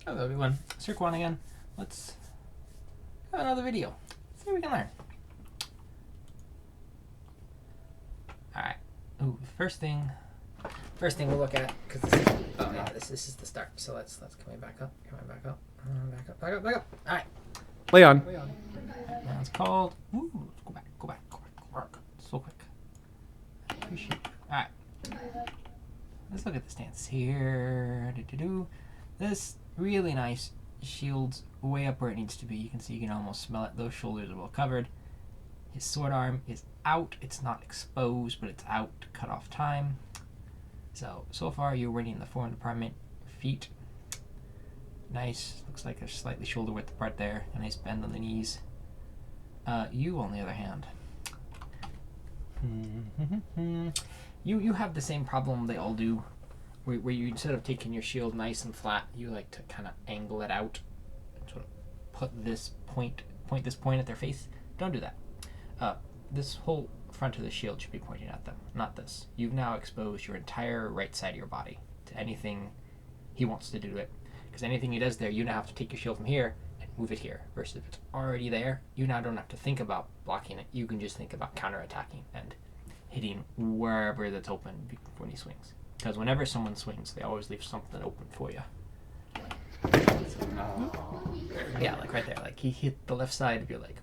Hello everyone, Sir Quan again. Let's have another video. See what we can learn. Alright. Ooh, first thing we'll look at, because this is the start. So let's come back up. Back up. Alright. Leon. Now it's called. Ooh, go back. So quick. Appreciate it. Alright. Let's look at the stance here. This really nice shield's way up where it needs to be. You can see, you can almost smell it. Those shoulders are well covered. His sword arm is out. It's not exposed, but it's out to cut off time. So far you're winning the form department. Feet. Nice. Looks like a slightly shoulder width apart there. A nice bend on the knees. You, on the other hand. You have the same problem they all do. Where you, instead of taking your shield nice and flat, you like to kind of angle it out and sort of put this point at their face. Don't do that. This whole front of the shield should be pointing at them, not this. You've now exposed your entire right side of your body to anything he wants to do to it. Because anything he does there, you now have to take your shield from here and move it here. Versus if it's already there, you now don't have to think about blocking it. You can just think about counterattacking and hitting wherever that's open when he swings. Because whenever someone swings, they always leave something open for you. Yeah, like right there. Like he hit the left side of your leg.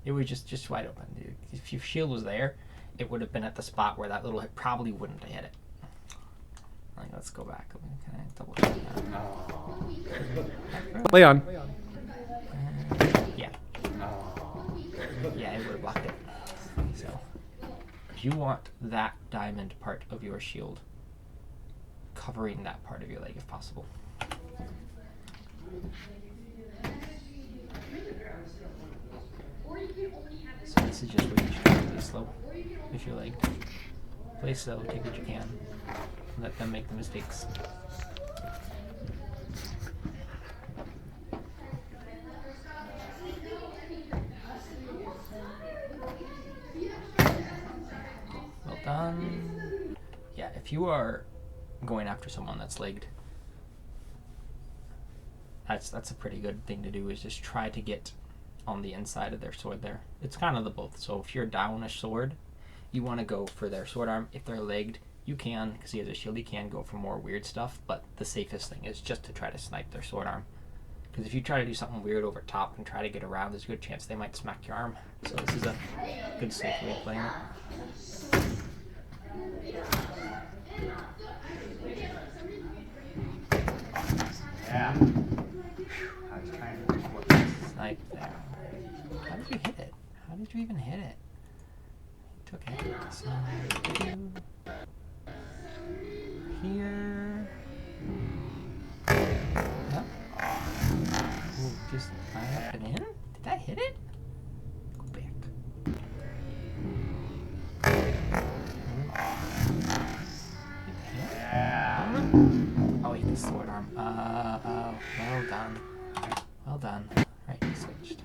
It was just wide open. If your shield was there, it would have been at the spot where that little hit probably wouldn't have hit it. Like, let's go back. Can I double check that? Leon. Yeah, it would have blocked it. So, you want that diamond part of your shield covering that part of your leg if possible. So this is just where you should play slow if you're legged. Play slow, take what you can. Let them make the mistakes. Well done. Yeah, if you are going after someone that's legged, that's a pretty good thing to do, is just try to get on the inside of their sword there. It's kind of the both. So if you're down a sword, you want to go for their sword arm. If they're legged, you can, because he has a shield, he can go for more weird stuff, but the safest thing is just to try to snipe their sword arm. Because if you try to do something weird over top and try to get around, there's a good chance they might smack your arm. So this is a good safe way of playing it. Yeah. I was trying to reach what Snipe there. How did you hit it? How did you even hit it? You took it. So, here. Yep. Ooh, just line up and in? Did that hit it? Go back. Oh, he hit the sword arm. Well done. Well done. Right, you switched.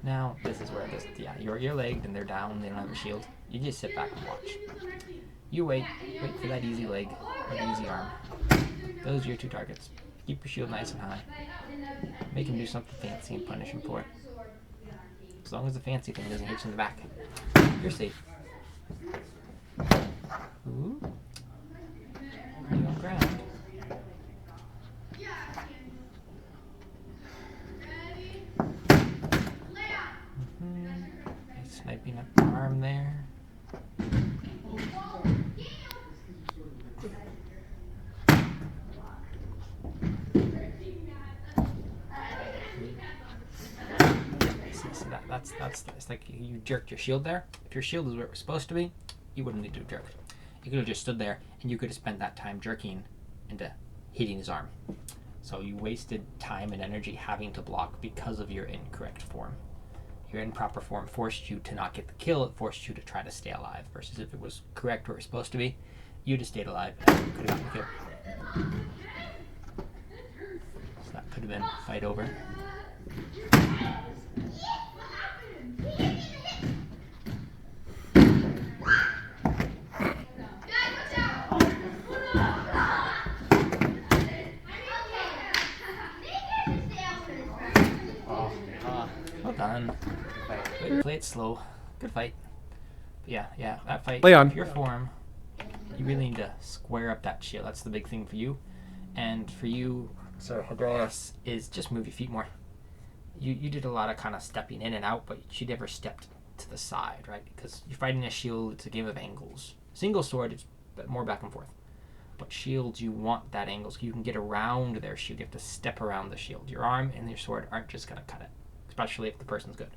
Now, this is where this, you're legged and they're down, they don't have a shield. You just sit back and watch. You wait for that easy leg, or the easy arm. Those are your two targets. Keep your shield nice and high. Make him do something fancy and punish him for it. As long as the fancy thing doesn't hit you in the back, you're safe. Ooh. Pretty on ground. Sniping up the arm there. See, that's it's like you jerked your shield there. If your shield is where it was supposed to be, you wouldn't need to have jerked. You could have just stood there and you could have spent that time jerking into hitting his arm. So you wasted time and energy having to block because of your incorrect form. Your improper form forced you to not get the kill, it forced you to try to stay alive, versus if it was correct where it was supposed to be, you'd have stayed alive and you could have gotten the kill. So that could have been fight over. Play it slow. Good fight. But yeah, that fight. Leon. If your form, you really need to square up that shield. That's the big thing for you. And for you, Sir Hadrias, is just move your feet more. You did a lot of kind of stepping in and out, but she never stepped to the side, right? Because you're fighting a shield, it's a game of angles. Single sword, it's more back and forth. But shields, you want that angle so you can get around their shield. You have to step around the shield. Your arm and your sword aren't just going to cut it, especially if the person's good.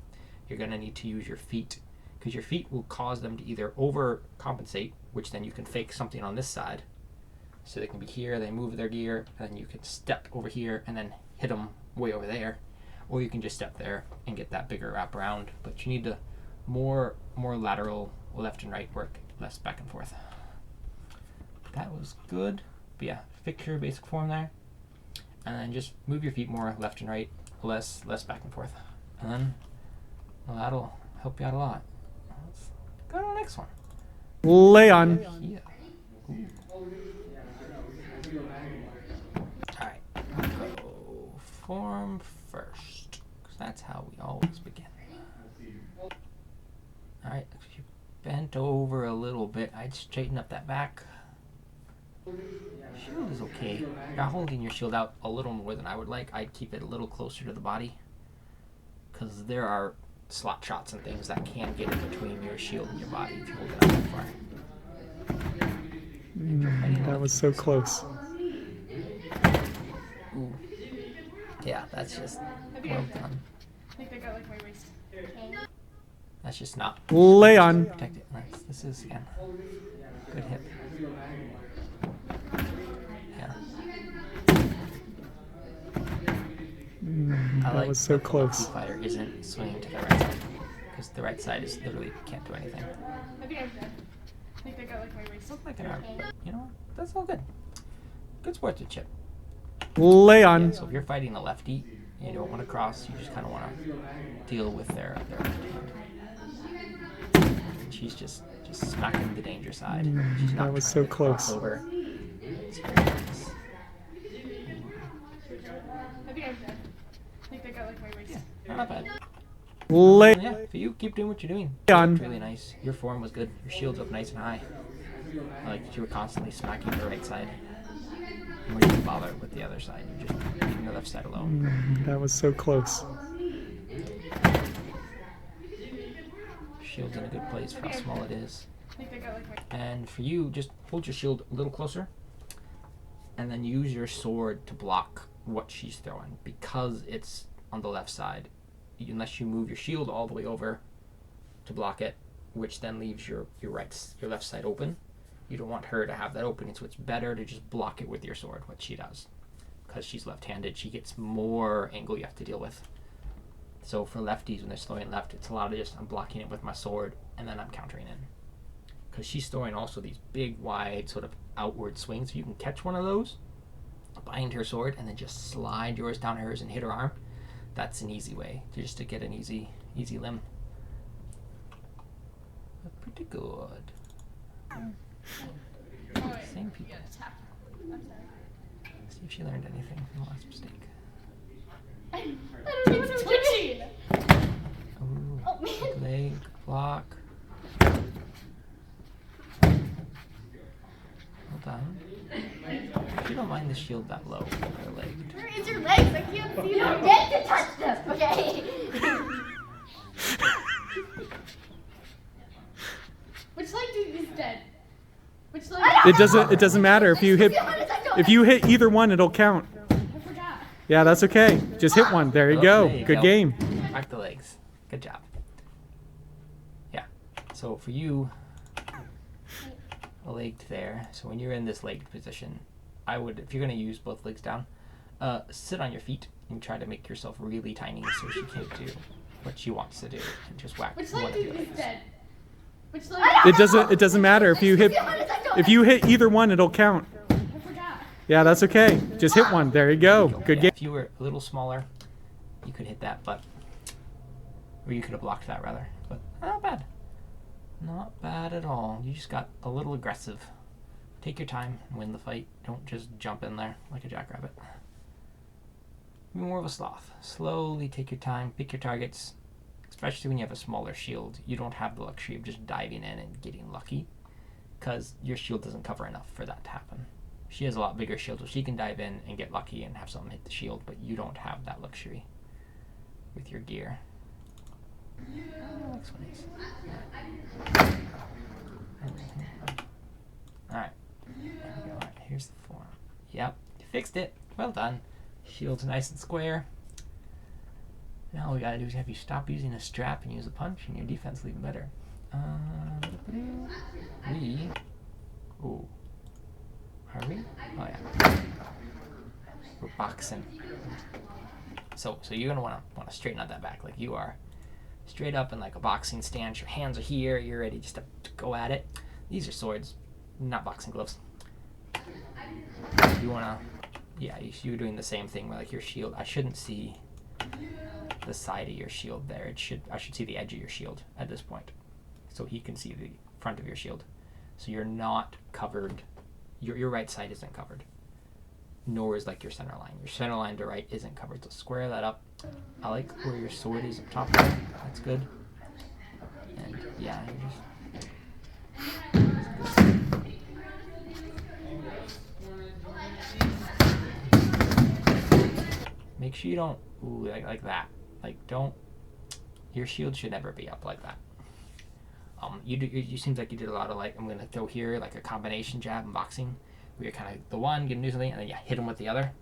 You're going to need to use your feet, because your feet will cause them to either overcompensate, which then you can fake something on this side, so they can be here, they move their gear, and then you can step over here and then hit them way over there, or you can just step there and get that bigger wrap around. But you need to more lateral left and right work, less back and forth. That was good. But yeah, fix your basic form there, and then just move your feet more left and right, less back and forth, and then that'll help you out a lot. Let's go to the next one. Leon. Yeah. Ooh. Alright, go form first, because that's how we always begin. Alright, if you bent over a little bit, I'd straighten up that back. Shield is okay. You're holding your shield out a little more than I would like. I'd keep it a little closer to the body, because there are slot shots and things that can get in between your shield and your body if you hold it out that far. That was so close. Ooh. Yeah, that's just well done. I think I got like my waist. That's just not Leon. protect it. Nice. This is again. Good hip. Yeah. I That like was so that the close. lefty fighter isn't swinging to the right side, because the right side is literally can't do anything. I think I'm dead. I think I got like my waist. Looks like an arm, but you know what? That's all good. Good sportsmanship. Leon. So if you're fighting a lefty and you don't want to cross, you just kind of want to deal with their left hand. She's just smacking the danger side. She's not That was trying so to close. cross over. It's very nice. I think I'm dead. I think I got like my waist. Yeah, not bad. Leon. Yeah, for you, keep doing what you're doing. Leon. It's really nice. Your form was good. Your shield's up nice and high. I like that you were constantly smacking the right side. You didn't bother with the other side. You're just leaving the left side alone. That was so close. Shield's in a good place for how small it is. I think I got like my. And for you, just hold your shield a little closer, and then use your sword to block what she's throwing, because it's on the left side. Unless you move your shield all the way over to block it, which then leaves your left side open. You don't want her to have that opening, so it's better to just block it with your sword, what she does. Because she's left-handed, she gets more angle you have to deal with. So for lefties, when they're throwing left, it's a lot of just, I'm blocking it with my sword, and then I'm countering in. Because she's throwing also these big, wide, sort of outward swings. If you can catch one of those, bind her sword, and then just slide yours down hers and hit her arm, that's an easy way to get an easy limb. But pretty good. Same people. See if she learned anything from the last mistake. I don't know what I'm twitching. Ooh, Oh, man. leg block. Well done. If you don't mind the shield that low, her leg. Where is your legs? I can't see You them. don't get to touch them, okay? Which leg is dead? Which leg? It doesn't matter if you hit either one, it'll count. I forgot. Yeah, that's okay. Just hit one. There you go. There you Good go. game. Back the legs. Good job. Yeah. So for you, a leg there. So when you're in this legged position, I would, if you're going to use both legs down, sit on your feet and try to make yourself really tiny so she can't do what she wants to do, and just whack Which one leg of your is legs. dead? Which leg? It doesn't matter if you hit either one, it'll count. I forgot. Yeah, that's okay. Just hit one. There you go. Good Yeah, game. if you were a little smaller, you could hit that, but or you could have blocked that rather. But not bad. Not bad at all. You just got a little aggressive. Take your time and win the fight. Don't just jump in there like a jackrabbit. Be more of a sloth. Slowly take your time, pick your targets, especially when you have a smaller shield, you don't have the luxury of just diving in and getting lucky, because your shield doesn't cover enough for that to happen. She has a lot bigger shield, so she can dive in and get lucky and have something hit the shield, but you don't have that luxury with your gear. Next one is. Alright. There we go. Alright, here's the form. Yep, you fixed it. Well done. Shield's nice and square. Now all we gotta do is have you stop using a strap and use a punch, and your defense will be even better. Ooh. Are we? Oh yeah. We're boxing. So you're gonna wanna straighten out that back like you are. Straight up in like a boxing stance. Your hands are here. You're ready just to go at it. These are swords, not boxing gloves. You wanna, yeah, you're doing the same thing where like your shield. I shouldn't see the side of your shield there. I should see the edge of your shield at this point, so he can see the front of your shield. So you're not covered. Your right side isn't covered, nor is like your center line. Your center line to right isn't covered. So square that up. I like where your sword is up top there. That's good. And yeah, you're just. Make sure you don't, ooh, like that. Like don't, your shield should never be up like that. You seems like you did a lot of like, I'm gonna throw here like a combination jab in boxing, where you're kind of the one, get him do something, and then you hit him with the other.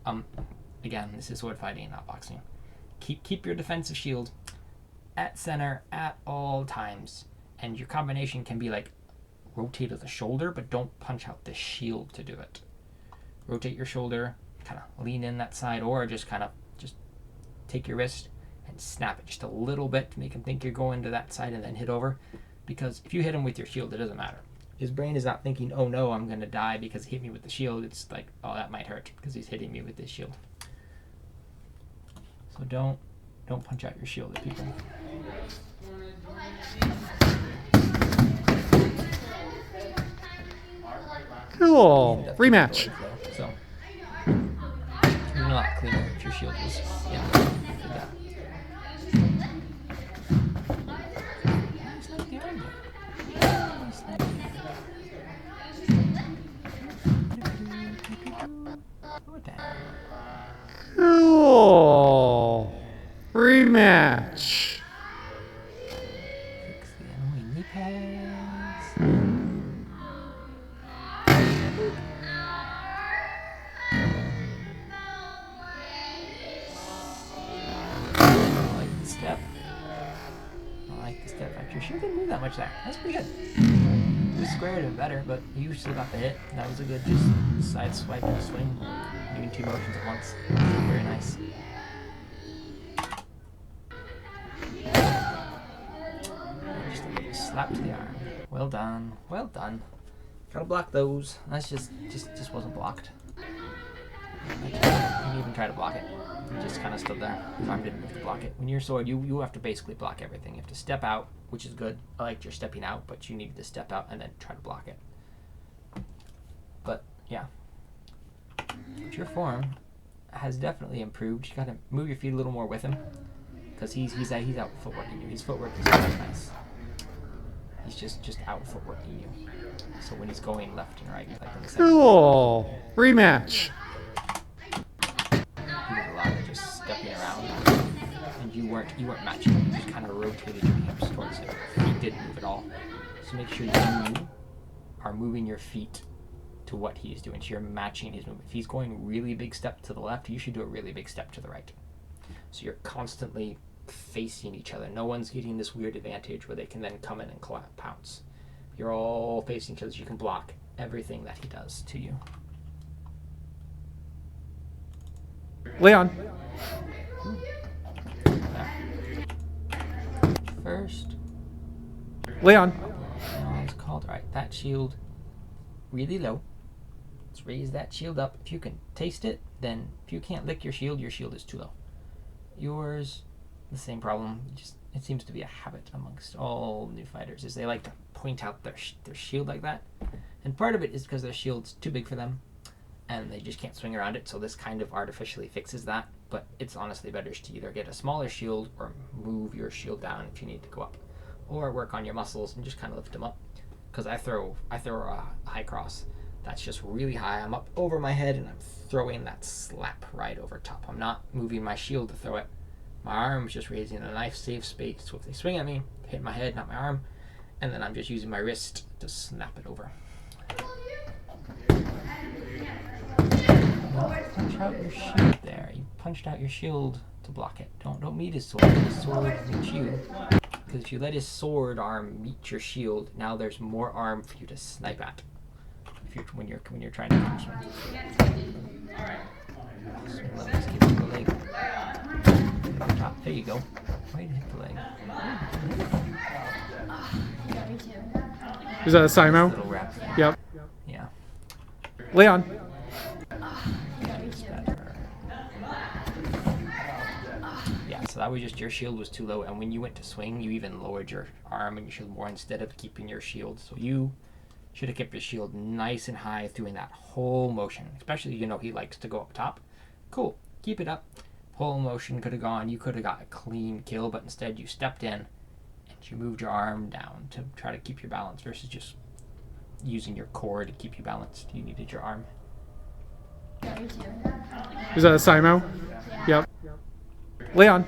Again, this is sword fighting, not boxing. Keep your defensive shield at center at all times, and your combination can be like rotate at the shoulder, but don't punch out the shield to do it. Rotate your shoulder, kind of lean in that side, or just kind of just take your wrist and snap it just a little bit to make him think you're going to that side and then hit over. Because if you hit him with your shield, it doesn't matter. His brain is not thinking, oh no, I'm going to die because he hit me with the shield. It's like, oh, that might hurt because he's hitting me with this shield. So don't punch out your shield at people. Cool. Rematch. So you're not cleaner if your shield was did that. Cool. Rematch. Fix the annoying knee pads. I like the step. Actually, she didn't move that much there. That's pretty good. You squared it better, but you still got the hit. That was a good just side swipe and swing. Doing two motions at once. Very nice. Just a little slap to the arm. Well done. Well done. Gotta block those. That's just wasn't blocked. You didn't even try to block it. You just kind of stood there. Farm didn't move to block it. When you're sword, you have to basically block everything. You have to step out, which is good. I liked your stepping out, but you needed to step out and then try to block it. But yeah, but your form has definitely improved. You gotta move your feet a little more with him, because he's out footworking you. His footwork is really nice. He's just out footworking you. So when he's going left and right, like in the center. Cool. Rematch. He did a lot of just stepping around, and you weren't matching him. You just kind of rotated your hips towards him. He didn't move at all. So make sure you are moving your feet to what he's doing. So you're matching his movement. If he's going really big step to the left, you should do a really big step to the right. So you're constantly facing each other. No one's getting this weird advantage where they can then come in and pounce. You're all facing each other so you can block everything that he does to you. Leon. First. Leon. It's called. Alright, that shield really low. Let's raise that shield up. If you can taste it, then if you can't lick your shield is too low. Yours, the same problem. It seems to be a habit amongst all new fighters, is they like to point out their shield like that. And part of it is because their shield's too big for them. and they just can't swing around it. So this kind of artificially fixes that. But it's honestly better to either get a smaller shield or move your shield down if you need to go up, or work on your muscles and just kind of lift them up. Because I throw a high cross that's just really high. I'm up over my head and I'm throwing that slap right over top. I'm not moving my shield to throw it. My arm's just raising a nice safe space, so if they swing at me, hit my head, not my arm, and then I'm just using my wrist to snap it over. Punch out your shield there. You punched out your shield to block it. Don't meet his sword. His sword meets you. Because if you let his sword arm meet your shield, now there's more arm for you to snipe at. When you're trying to punch him. Let me just give him the leg. There you go. Way to hit the leg. Is that a Simo? Little wrap. Yep. Yeah. Leon. Yeah, so that was just your shield was too low, and when you went to swing, you even lowered your arm and your shield more instead of keeping your shield. So you should have kept your shield nice and high through that whole motion, especially, you know, he likes to go up top. Cool, keep it up. Whole motion could have gone, you could have got a clean kill, but instead you stepped in and you moved your arm down to try to keep your balance versus just using your core to keep you balanced. You needed your arm. Is that a Simo? Yep. Leon.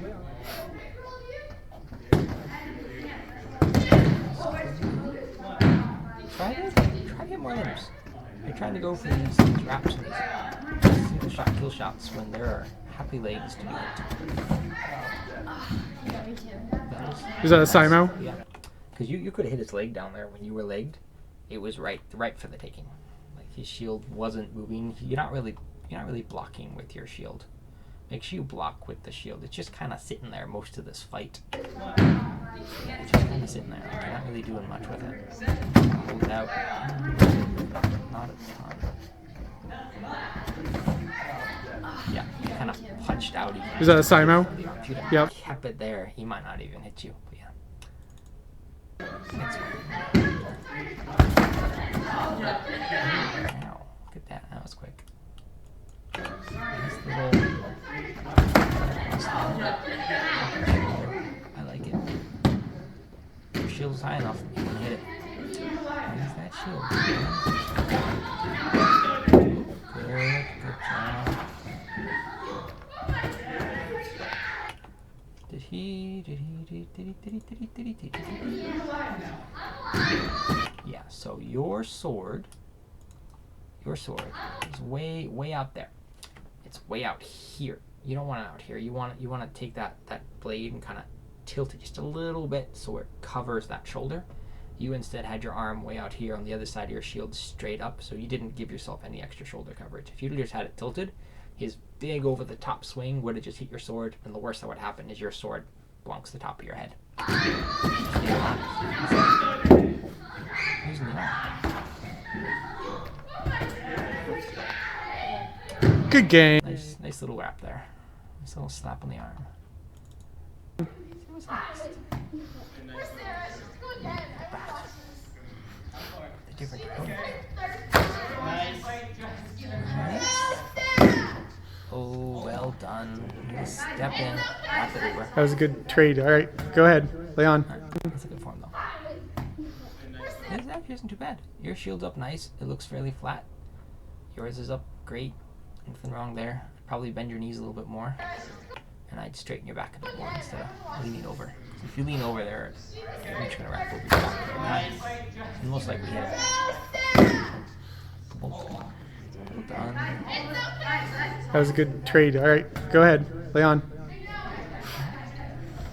Try to get more limbs. You're trying to go for these wraps and these single shot kill shots when there are happy legs to be hit. Is that a Simo? Yeah. Because you could have hit his leg down there when you were legged. It was right for the taking. Like his shield wasn't moving. You're not really blocking with your shield. Make sure you block with the shield. It's just kind of sitting there most of this fight. It's just kind of sitting there. Like, you're not really doing much with it. Hold it out. Not a ton. Yeah, you kind of punched out. Is that a Simo? If you'd have Yep. kept it there, he might not even hit you. But yeah. That's Wow, look at that. That was quick. Nice little... I like it. Your shield's high enough, you can hit it. Use that shield. Good job. Did he? Yeah, so your sword is way out there. It's way out here. You don't want it out here. You want to take that blade and kind of tilt it just a little bit so it covers that shoulder. You instead had your arm way out here on the other side of your shield straight up, so you didn't give yourself any extra shoulder coverage. If you just had it tilted, his big over the top swing would have just hit your sword, and the worst that would happen is your sword blunks the top of your head. Using the arm. Good game. Nice little wrap there. Nice little slap on the arm. What's next? The different opponent. Oh, well done. Step in, wrap it over. That was a good trade. All right, go ahead, Leon. That's a good form, though. It actually isn't too bad. Your shield's up nice. It looks fairly flat. Yours is up great. Nothing wrong there. Probably bend your knees a little bit more. And I'd straighten your back a bit more instead of leaning over. So if you lean over there, you're just going to wrap over your back. And most likely hit it. Well done. That was a good trade. All right, go ahead, Leon.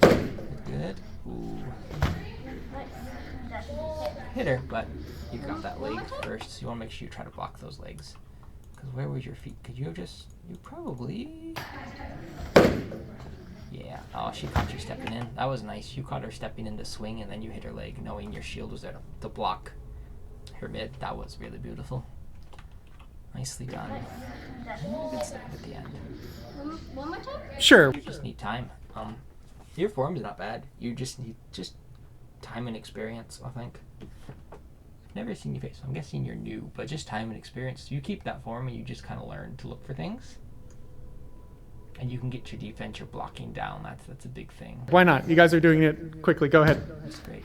Good. Ooh. Hit her, but you got that leg first, so you want to make sure you try to block those legs. Because where was your feet? Could you have just... You probably... Yeah. Oh, she caught you stepping in. That was nice. You caught her stepping in to swing, and then you hit her leg, knowing your shield was there to block her mid. That was really beautiful. Nicely done. Good snap at the end. One more time? Sure. You just need time. Your form's not bad. You just need time and experience, I think. Never seen your face. I'm guessing you're new, but just time and experience. You keep that form and you just kind of learn to look for things. And you can get your defense, your blocking down. That's a big thing. Why not? You guys are doing it quickly. Go ahead. That's great.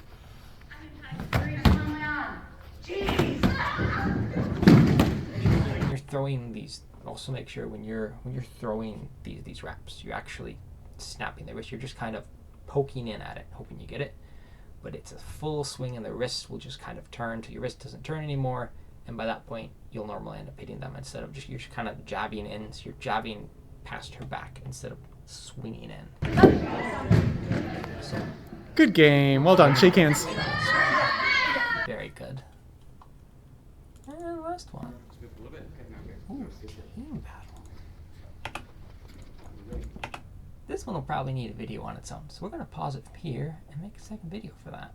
When you're throwing these, also make sure when you're throwing these wraps, you're actually snapping the wrist. You're just kind of poking in at it, hoping you get it. But it's a full swing and the wrist will just kind of turn till your wrist doesn't turn anymore. And by that point, you'll normally end up hitting them instead of you're just kind of jabbing in. So you're jabbing past her back instead of swinging in. So, Good game. Well done. Shake hands. very good. And last one. Ooh, team battle. This one will probably need a video on its own. So we're going to pause it from here and make a second video for that.